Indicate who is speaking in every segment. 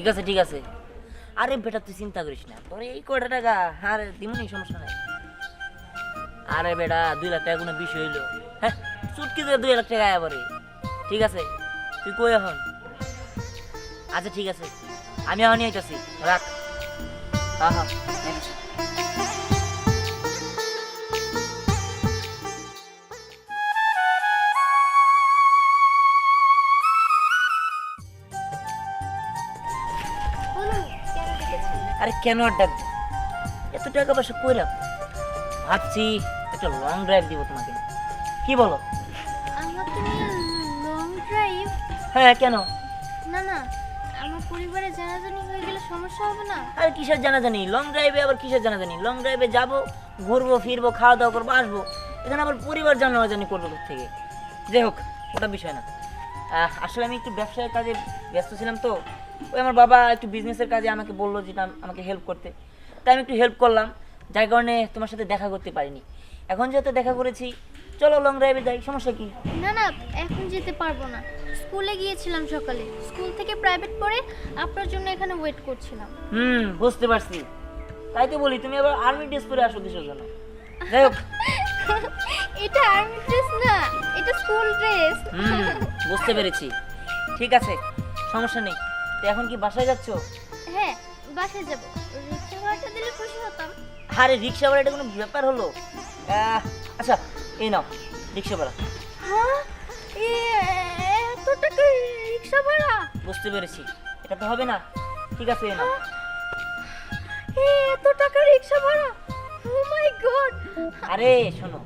Speaker 1: ঠিক আছে ঠিক আছে। আরে বেটা তুই চিন্তা করিস না, তোর এই কয়টা টাকা আরে দিমুনি, সমস্যা নাই। আরে বেটা 2 লাখ টাকা কোনো বিষয় হইলো? হ্যাঁ, চুটকি দিয়ে 2 লাখ টাকা আয়া পরে। ঠিক আছে, তুই কই এখন? আচ্ছা ঠিক আছে, আমি এখনই আইতাছি, রাখ। হ্যাঁ হ্যাঁ next।
Speaker 2: বলুন কেন ডেকেছেন?
Speaker 1: আরে কেন আর ডাকবো, এত টাকা পয়সা কই রাখবো? ভাবছি একটা লং ড্রাইভ দিব তোমাকে, কি বলো?
Speaker 2: আমাকে নিয়ে লং ড্রাইভ?
Speaker 1: হ্যাঁ কেন?
Speaker 2: না না, আমার পরিবারে জানাজানি হয়ে গেলে সমস্যা হবে না?
Speaker 1: আরে কিসের জানাজানি, লং ড্রাইভে আবার কিসের জানাজানি? লং ড্রাইভে যাবো, ঘুরবো ফিরবো, খাওয়া দাওয়া করবো, আসবো। এখানে আবার পরিবার জানাজানি করবো থেকে। যাই হোক, ওটা বিষয় না। আসলে আমি একটু ব্যবসায়ের কাজে ব্যস্ত ছিলাম, তো ওই আমার বাবা একটু বিজনেসের কাজে আমাকে বললো যে আমাকে হেল্প করতে, তাই আমি একটু হেল্প করলাম, যার কারণে তোমার সাথে দেখা করতে পারিনি। এখন যেহেতু দেখা করেছি, চলো লং ড্রাইভে যাই, সমস্যা কি?
Speaker 2: না না, এখন যেতে পারবো না। স্কুলে গিয়েছিলাম সকালে, স্কুল থেকে প্রাইভেট পড়ে আপনার জন্য এখানে ওয়েট করছিলাম।
Speaker 1: বুঝতে পারছি, তাই তো বলি তুমি আবার আর্মি ড্রেস পরে আসো কিসের জন্য? যাই হোক,
Speaker 2: এটা আর্মি ড্রেস না, এটা স্কুল ড্রেস।
Speaker 1: বুঝতে পেরেছি, ঠিক আছে, সমস্যা নেই। তো এখন কি বাসায় যাচ্ছ?
Speaker 2: হ্যাঁ, বাসায় যাব। রিক্সা ভাড়াটা দিলে খুশি হতাম।
Speaker 1: আরে রিক্সা ভাড়া এটা কোনো ব্যাপার হলো? আচ্ছা এই নাও রিক্সা ভাড়া।
Speaker 2: হ্যাঁ, এত টাকা রিক্সা ভাড়া?
Speaker 1: বুঝতে পেরেছি, এটা তো হবে না। ঠিক আছে এই নাও।
Speaker 2: এত টাকা রিক্সা ভাড়া? ও মাই গড!
Speaker 1: আরে শোনো,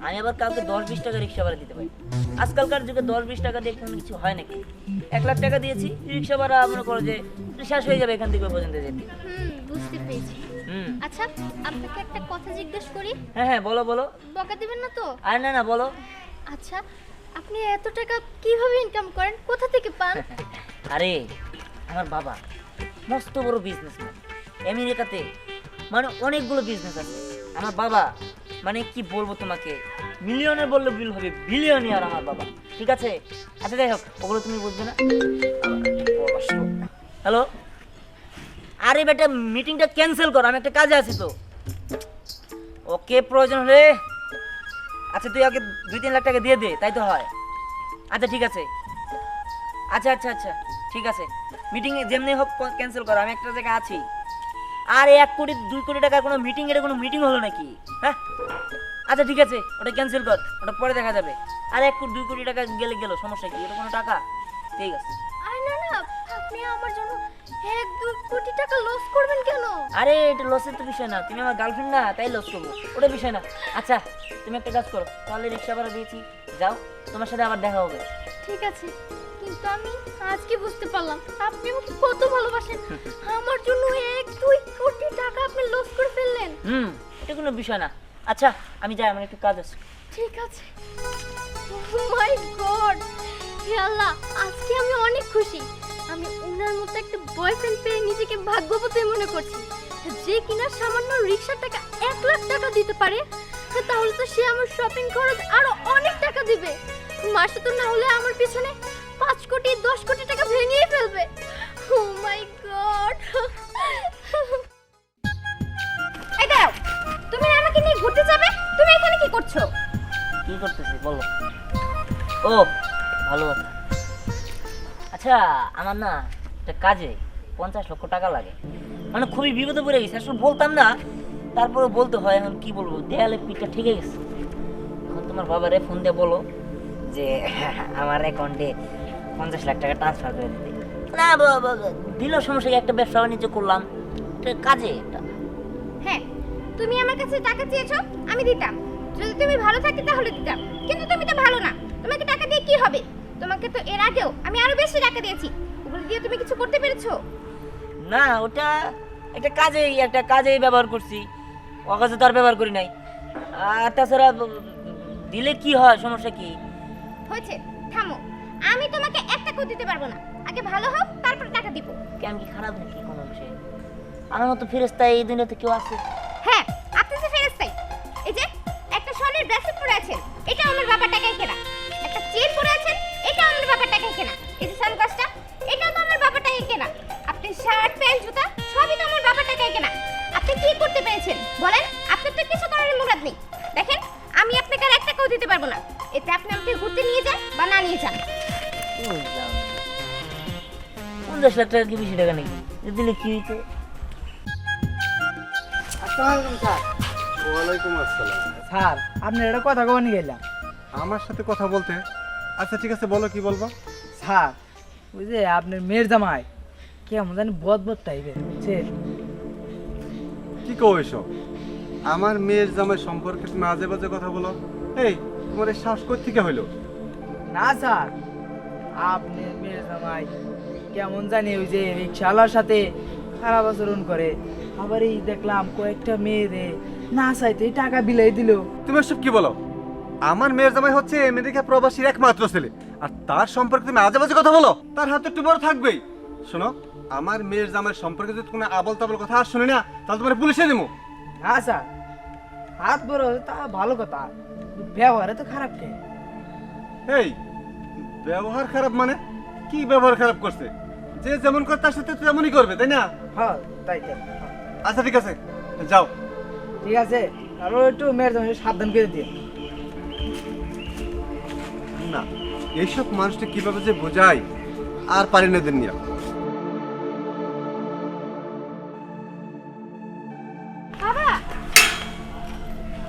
Speaker 1: আমি আবার কাউকে 10-20 টাকা রিক্সা ভাড়া দিতে পারি। আজকালকার যুগে 10-20 টাকা দিয়ে কোনো কিছু হয় নাকি? 1 লাখ টাকা দিয়েছি, রিক্সা ভাড়া মনে করো যে শেষ হয়ে যাবে এখান থেকে ওই পর্যন্ত যেতে।
Speaker 2: বুঝতে পেরেছি। আচ্ছা, আপনাকে একটা কথা জিজ্ঞেস করি।
Speaker 1: হ্যাঁ হ্যাঁ বলো বলো।
Speaker 2: বকা দিবেন না তো?
Speaker 1: আর না না বলো।
Speaker 2: আচ্ছা, আপনি এত টাকা কিভাবে ইনকাম করেন, কোথা থেকে পান?
Speaker 1: আরে আমার বাবা মস্ত বড় বিজনেসম্যান, আমেরিকাতে মানে অনেকগুলো বিজনেস আছে। আমার বাবা মানে কি বলবো তোমাকে, মিলিয়নের বললে ভুল হবে, বিলিয়নিয়ার আমার বাবা। ঠিক আছে, আচ্ছা যাই হোক, ওগুলো তুমি বুঝবে না। হ্যালো, আরে বেটা মিটিংটা ক্যান্সেল কর, আমি একটা কাজে আছি তো। ওকে, প্রয়োজন হলে আচ্ছা তুই আগে 2-3 লাখ টাকা দিয়ে দে, তাই তো হয়? আচ্ছা ঠিক আছে, আচ্ছা আচ্ছা আচ্ছা ঠিক আছে, মিটিং যেমনি হোক ক্যান্সেল করো, আমি একটা জায়গায় আছি। আর 1 কোটি 2 কোটি টাকার কোনো মিটিং, এটা কোনো মিটিং হলো নাকি? হ্যাঁ আচ্ছা ঠিক আছে, ওটা ক্যান্সেল কর, ওটা পরে দেখা যাবে। আর 1 কোটি 2 কোটি টাকা গেলে গেল, সমস্যা কি? এটা কোনো টাকা? ঠিক আছে।
Speaker 2: আরে না না, আপনি আমার জন্য 1-2 কোটি টাকা লস করবেন কেন?
Speaker 1: আরে এটা লসের তো বিষয় না, তুমি আমার গার্লফ্রেন্ড না, তাই লস করবো, ওটা বিষয় না। আচ্ছা তুমি একটা কাজ করো, তাহলে রিক্সা ভাড়া দিয়েছি, যাও, তোমার সাথে আবার দেখা হবে।
Speaker 2: ঠিক আছে, কিন্তু আমি আজকে বুঝতে পারলাম আপনি আমাকে কত ভালোবাসেন। আমার জন্য 1-2 কোটি টাকা আপনি লস করে ফেললেন।
Speaker 1: এটা কোনো বিষয় না। আচ্ছা আমি যাই, আমার একটু কাজ আছে।
Speaker 2: ঠিক আছে। ও মাই গড, হে আল্লাহ, আজকে আমি অনেক খুশি। আমি ওনার মতো একটা বয়ফ্রেন্ড পেয়ে নিজেকে ভাগ্যবতী মনে করছি, যে কিনা সামান্য রিক্সার টাকা 1 লাখ টাকা দিতে পারে। তাহলে তো সে আমার শপিং খরচ আরো অনেক টাকা দিবে। মাসে তো না হলে আমার পিছনে 5 কোটি 10 কোটি টাকা ভেঙেই ফেলবে। ও মাই গড! এই দাও, তুমি না আমাকে নিয়ে ঘুরতে যাবে? তুমি এখানে কি করছো?
Speaker 1: কি করতেছি বলো? ও ভালো কথা। আচ্ছা আমার না একটা কাজে 50 লক্ষ টাকা লাগে, মানে খুবই বিপদে পড়ে গেছে। আসলে বলতাম না, তারপরে বলতে হয়। এখন কি বলবো, দেয়ালে পিঠটা ঠেকে গেছে। এখন তোমার বাবারে ফোন দিয়ে বলো যে আমার অ্যাকাউন্টে 50 লাখ টাকা ট্রান্সফার করে দিতে। না দিলেও সমস্যা কি, একটা ব্যবসা বাণিজ্য করলাম, এটা কাজে একটা।
Speaker 2: হ্যাঁ, তুমি আমার কাছে টাকা চেয়েছো, আমি দিতাম। যদি তুমি ভালো থাকতে তাহলে দিতাম, কিন্তু তুমি তো ভালো না। তোমাকে টাকা দিয়ে কি হবে? তোমাকে তো এর আগেও আমি আরো বেশি টাকা দিয়েছি, ওগুলো দিয়ে তুমি কিছু করতে পেরেছো?
Speaker 1: না ওটা একটা কাজেই ব্যবহার করছি, অকাজে তো আর ব্যবহার করি নাই। আর তাছাড়া দিলে কি হয়, সমস্যা কি?
Speaker 2: হয়েছে, থামো। আমি তোমাকে 1 টাকাও দিতে পারবো না। আগে ভালো হও, তারপর টাকা দিব।
Speaker 1: কেমন কি খারাপ নাকি কোনো অংশে? আমার মতো ফেরেশতা এই দুনিয়াতে কেউ আছে?
Speaker 2: হ্যাঁ, আপনি যে ফেরেশতাই। এই যে একটা সোনার ব্রেসলেট পরে আছেন, এটা আমার বাবার টাকায় কেনা। একটা চেন পরে আছেন, এটা আমার বাবার টাকায় কেনা। এই যে সানগ্লাসটা, এটাও তো আমার বাবার টাকায় কেনা। আপনি
Speaker 3: পেয়েছেন বলেন? আপনার তো কিছু করার মুরাদ নেই। দেখেন, আমি আপনাকে আর 1 টাকাও দিতে পারবো না। এতে আপনি আমাকে ঘুরতে নিয়ে যান বা না নিয়ে যান।
Speaker 1: 50 লাখ টাকা কি বেশি টাকা নাকি? দিলে কি হইতো? আসসালামু আলাইকুম স্যার।
Speaker 4: ওয়ালাইকুম আসসালাম।
Speaker 5: স্যার আপনার একটা কথা কবার নিয়ে গেলাম।
Speaker 4: আমার সাথে কথা বলতে? আচ্ছা ঠিক আছে, বলো কি বলবো।
Speaker 5: স্যার ওই যে আপনার মেয়ের জামাই কেমন জানি বদ টাইপের, বুঝছেন?
Speaker 4: কি কো এসব? আমার মেয়ের জামাই সম্পর্কে তুমি আজে বাজে কথা বলো? এই, তোমার এই সাহস কোথা থেকে হইলো?
Speaker 5: না স্যার, আপনার মেয়ের জামাই কেমন জানি ওই যে রিক্সাওয়ালার সাথে খারাপ আচরণ করে। আবার এই দেখলাম কয়েকটা মেয়েরে না চাইতে টাকা বিলাই দিল।
Speaker 4: তুমি এসব কি বলো? আমার মেয়ের জামাই হচ্ছে আমেরিকা প্রবাসীর একমাত্র ছেলে, আর তার সম্পর্কে তুমি আজে বাজে কথা বলো? তার হাতে একটু বড় থাকবেই। শোনো, আমার মেয়ের জামাই সম্পর্কে যদি কোনো আবল তাবল কথা আর শুনি না, তাহলে তোমার পুলিশে দেবো।
Speaker 5: না স্যার, হাত বড় তা ভালো কথা, ব্যবহারে তো খারাপ কে?
Speaker 4: এই, ব্যবহার খারাপ মানে? কি ব্যবহার খারাপ করছে? যে যেমন করে তার সাথে তেমনই করবে, তাই না?
Speaker 5: হ্যাঁ তাই তাই, হ্যাঁ।
Speaker 4: আচ্ছা ঠিক আছে, যাও।
Speaker 5: ঠিক আছে, তারপর একটু মেয়ের জামাই সাবধান করে দিয়ে।
Speaker 4: না, এইসব মানুষটা কিভাবে যে বোঝায় আর পারি না দিন নিয়ে।
Speaker 3: বাবা,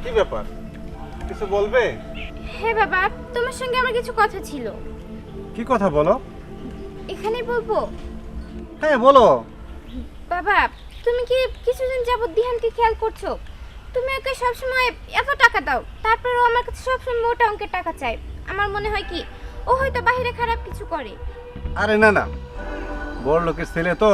Speaker 4: কি ব্যাপার, কিছু বলবে?
Speaker 3: হ্যাঁ বাবা, তোমার সঙ্গে আমার কিছু কথা ছিল।
Speaker 4: কি কথা বলো?
Speaker 3: এখানেই বলবো?
Speaker 4: হ্যাঁ বলো।
Speaker 3: বাবা, তুমি কি কিছুদিন যাবত দিহানকে খেয়াল করছো? তুমি ওকে সবসময় এত টাকা দাও, তারপরে ও আমার কাছে সবসময় মোটা অঙ্কের টাকা চায়। আমার মনে হয় কি ও হয়তো বাইরে খারাপ কিছু করে।
Speaker 4: আরে না না, বড় লোকের ছেলে তো,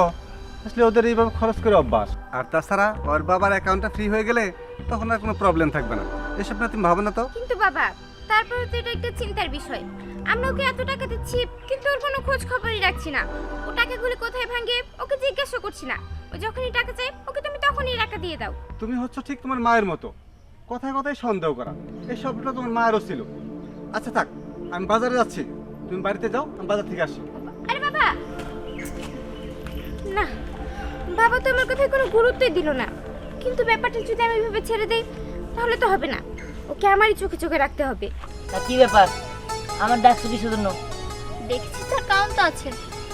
Speaker 4: আসলে ওদের এইভাবে খরচ করে অভ্যাস। আর তাছাড়া ওর বাবার অ্যাকাউন্টটা ফ্রি হয়ে গেলে তখন আর কোনো প্রবলেম থাকবে না। এসব না তুমি ভাবো না তো?
Speaker 3: কিন্তু বাবা, তারপরে তো এটা একটা চিন্তার বিষয়। আমরা ওকে এত টাকা দিচ্ছি, কিন্তু ওর কোনো খোঁজ খবরই রাখছি না। ও টাকাগুলি কোথায় ভাঙে ওকে জিজ্ঞাসা করছি না। ও যখনই টাকা চায় ওকে তুমি তখনই টাকা দিয়ে দাও।
Speaker 4: তুমি হচ্ছে ঠিক তোমার মায়ের মতো, কথায় কথায় সন্দেহ করা। এই সবটা তোমার মায়েরও ছিল। আচ্ছা থাক, আমি বাজারে যাচ্ছি, তুমি বাড়িতে যাও, আমি বাজার থেকে আসি।
Speaker 3: আরে বাবা, না, বাবা তো আমার কথায় কোনো গুরুত্বই দিল না। কিন্তু ব্যাপারটা যদি আমি এভাবে ছেড়ে দেই তাহলে তো হবে না। ওকে আমারই চোখে চোখে রাখতে হবে।
Speaker 1: তা কি ব্যাপার? আমার ডাকছো কিসের জন্য?
Speaker 2: দেখছি তার কারণ তো আছে।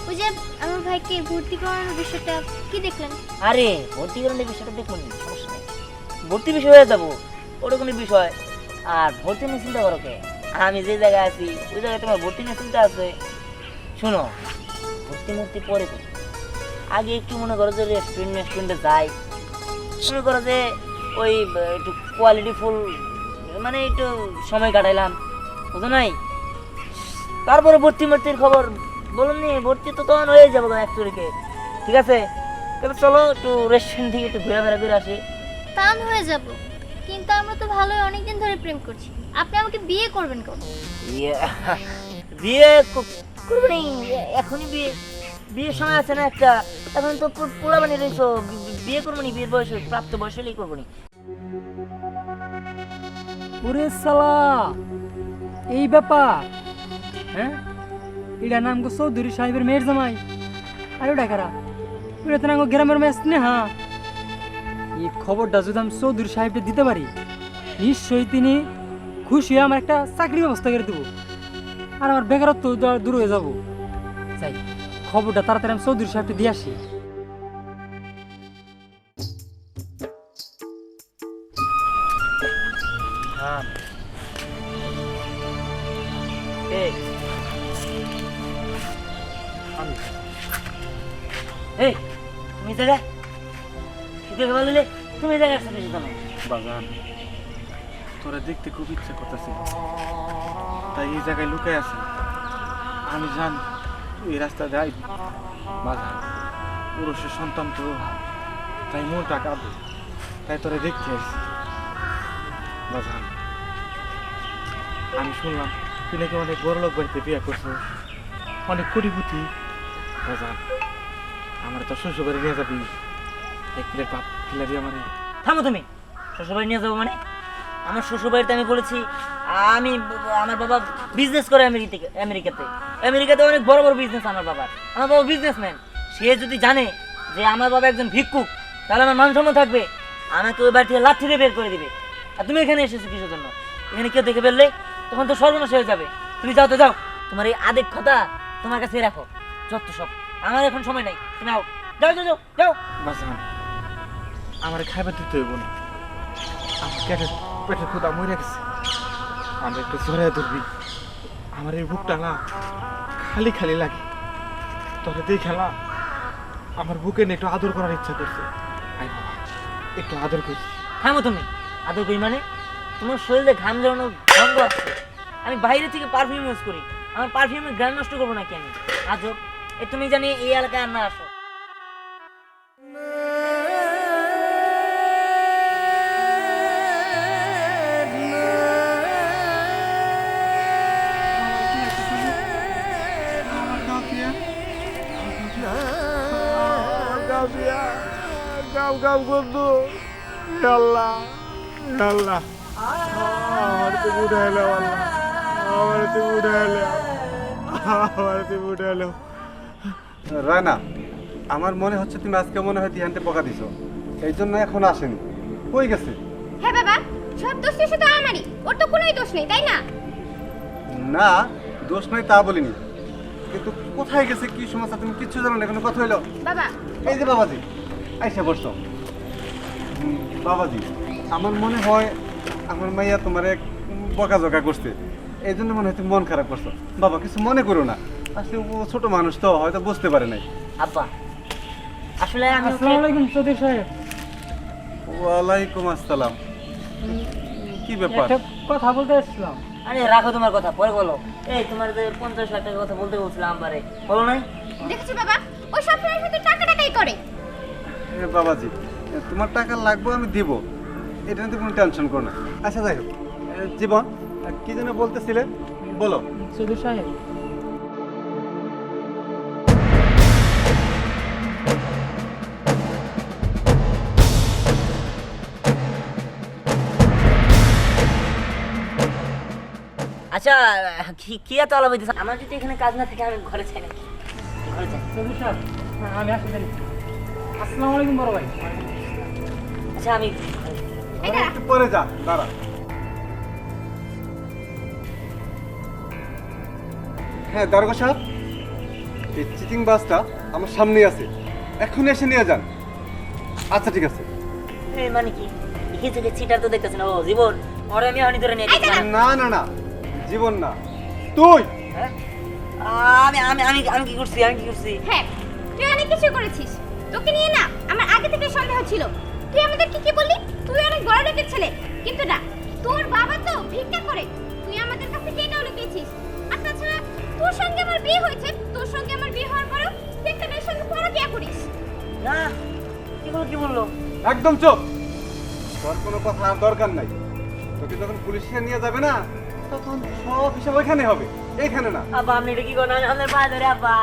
Speaker 2: ওই যে আমার ভাইকে ভর্তি করানোর বিষয়টা কি দেখলেন?
Speaker 1: আরে ভর্তি করানোর বিষয়টা দেখুন, সমস্যা নেই, ভর্তি বিষয় হয়ে যাবো, ওটা কোনো বিষয়। আর ভর্তি নিয়ে চিন্তা করো কে? আমি যে জায়গায় আছি ওই জায়গায় তোমার ভর্তি নিয়ে চিন্তা আছে। শোনো, ভর্তি পরে করো, আগে একটু মনে করো যে রেস্টুরেন্টে যাই, মনে করো যে ওই একটু কোয়ালিটি ফুল, মানে একটু সময় কাটাইলাম, বুঝো নাই? তারপরে ভর্তির খবর বলুন নি, ভর্তি তো তখন হয়ে যাবো এক তারিখে। ঠিক আছে, তবে চলো একটু রেস্টুরেন্ট থেকে একটু ঘোরাফেরা করে আসি।
Speaker 2: তা আমি হয়ে যাব, কিন্তু আমরা তো ভালোই অনেকদিন ধরে প্রেম করছি। আপনি আমাকে বিয়ে করবেন কখন?
Speaker 1: বিয়ে করবো নি, এখনই বিয়ের সময় আছে না একটা, এখন তো পুরা বানিয়ে রয়েছো। বিয়ে করবো নি, বিয়ের বয়স প্রাপ্ত বয়স হলেই করবো নি।
Speaker 5: ওরে সালা, এই ব্যাপার? হ্যাঁ, এটা নাম গো চৌধুরী সাহেবের মেয়ের জামাই। আর ওটা কারা? ওটা তো নাম গ্রামের মেয়ে স্নেহা। এই খবরটা যদি আমি চৌধুরী সাহেবকে দিতে পারি, নিশ্চয়ই তিনি খুশি হয়ে আমার একটা চাকরির ব্যবস্থা করে দেবো, আর আমার বেকারত্ব দূর হয়ে যাবো। চাই খবরটা তাড়াতাড়ি আমি চৌধুরী সাহেবকে দিয়ে আসি।
Speaker 1: এই তুমি জায়গা দেখে ভালো তুমি জায়গা আসতে বেশি জানো।
Speaker 4: বাজান, তোরা দেখতে খুব ইচ্ছা করতেছিল, তাই এই জায়গায় লুকাই আছি। আমি জানি তুই এই রাস্তা যাই। বাজান, পুরুষের সন্তান তো, তাই মনটা কাঁদে, তাই তোরা দেখতে আসছি। বাজান, আমি শুনলাম তুই নাকি অনেক বড় লোক বাড়িতে বিয়ে করছো, অনেক কোটিপতি। বাজান, আমার তো শ্বশুর বাড়ি নিয়ে যাবি, এক প্লেট ভাত খিলাবি আমারে।
Speaker 1: থামো তুমি, শ্বশুরবাড়ি নিয়ে যাবো মানে? আমার শ্বশুরবাড়িতে আমি বলেছি আমার বাবা বিজনেস করে আমেরিকাতে অনেক বড় বড় বিজনেস আমার বাবা বিজনেসম্যান। সে যদি জানে যে আমার বাবা একজন ভিক্ষুক, তাহলে আমার মান সম্মান থাকবে? আমাকে ওই বাড়ি থেকে লাঠি দিয়ে বের করে দিবে। আর তুমি এখানে এসেছো কিসের জন্য? এখানে কেউ দেখে ফেললে তখন তো সর্বনাশ হয়ে যাবে। তুমি যাও তো যাও, তোমার এই আদেক কথা তোমার কাছে রাখো, যত সব। আমার এখন সময় নাই, তুমি আও, যাও যাও যাও যাও।
Speaker 4: বাজান আমার খাইবার দিতে হইব না, আমার পেটের ক্ষুদা মরে গেছে। আমরা একটু জড়াই ধরবি, আমার এই বুকটা না খালি খালি লাগে। তোরা দেখে না আমার বুকে নিয়ে একটু আদর করার ইচ্ছা করছে। আই বাবা একটু আদর করছি।
Speaker 1: থামো তুমি, আদর করি মানে? তোমার শরীরে ঘাম জড়ানোর গন্ধ আছে। আমি বাইরে থেকে পারফিউম ইউজ করি, আমার পারফিউমের গ্রান নষ্ট করবো নাকি আমি? আজব, এ তুমি জানি এই এলাকায় আর না আসো।
Speaker 4: গাম গাম করতো আল্লাহ আল্লাহ, আমার তো উঠাইলো আল্লাহ, আমার তো উঠাইলো, আমার তো উঠাইলো। রায়না, আমার মনে হচ্ছে তুমি আজকে মনে হয় ধ্যানতে বকা দিছো, এই জন্য এখন আসেনি। কই গেছে?
Speaker 3: হ্যাঁ বাবা, সব দোষ তো শুধু আমারই, ওর তো কোনোই দোষ নেই, তাই না?
Speaker 6: না, দোষ নাই তা বলিনি, কিন্তু কোথায় গেছে কি সমস্যা তুমি কিচ্ছু জানো না, কোনো কথা হইলো?
Speaker 3: বাবা,
Speaker 6: এই যে বাবাজি আইসা বসছো। বাবাজি, আমার মনে হয় আমার মাইয়া তোমার এক বকাঝকা করছে, এই জন্য মনে হয় তুমি মন খারাপ করছো। বাবা কিছু মনে করো না, আসলে ও ছোট মানুষ তো হয়তো বুঝতে পারে নাই।
Speaker 1: আব্বা, আসলে আমি ওকে-
Speaker 5: আসসালামু আলাইকুম চৌধুরী সাহেব।
Speaker 6: ওয়ালাইকুম আসসালাম। কি ব্যাপার?
Speaker 5: একটা কথা বলতে এসেছিলাম।
Speaker 1: আরে রাখো তোমার কথা, পরে বলো। এই তোমার যে 50 লাখ টাকার কথা বলতে বলছিলাম আমারে, বলো নাই?
Speaker 3: দেখেছো বাবা, ও সবসময় শুধু টাকা টাকাই করে।
Speaker 6: বাবাজি, তোমার টাকা লাগবে আমি দিব, এটা নিয়ে কোনো টেনশন করো না। আচ্ছা যাই হোক, জীবন কি যেন বলতেছিলে বলো।
Speaker 5: চৌধুরী সাহেব,
Speaker 1: আচ্ছা, কি এত আলাপ হইতেছে? আমার যদি এখানে কাজ না থাকে আমি ঘরে চাই নাকি? ঘরে চাই।
Speaker 5: চৌধুরী সাহেব, আমি আসতে জানি। আসসালামু আলাইকুম বড় ভাই।
Speaker 1: আচ্ছা আমি
Speaker 3: এটা
Speaker 6: একটু পরে যা, দাঁড়া। হ্যাঁ দারোগা সাহেব, এই চিটিং বাসটা আমার সামনেই আছে, এক্ষুনি এসে নিয়ে যান। আচ্ছা ঠিক আছে।
Speaker 1: এই মানে কি? কি থেকে চিটার তো দেখতেছেন? ও জীবন, ওরে আমি হানি ধরে নিয়ে গেছি।
Speaker 6: না না না, জীবন না, তুই।
Speaker 1: হ্যাঁ? আমি আমি আমি আমি কি করছি? আমি কি করছি?
Speaker 3: হ্যাঁ, তুই অনেক কিছু করেছিস। তোকে নিয়ে না আমার আগে থেকে সন্দেহ ছিল। তুই আমাদেরকে কি বললি? তুই অনেক বড় লোকের ছেলে, কিন্তু না, তোর বাবা তো ভিক্ষা করে। তুই আমাদের কাছে টাকাও লুকিয়েছিস। আর তাছাড়া তোর সঙ্গে আমার বিয়ে হয়েছে, তোর সঙ্গে আমার বিয়ে হওয়ার পরও তুই একটা মেয়ের সঙ্গে পরকীয়া করিস।
Speaker 1: না, কি বললো?
Speaker 6: একদম চুপ, তোর কোনো কথা আর দরকার নাই। তোকে যখন পুলিশে নিয়ে যাবে না, তখন সব হিসাব ওইখানে হবে, এইখানে না।
Speaker 1: আব্বা আপনি এটা কি করেন? আমি আপনার পা ধরে আব্বা।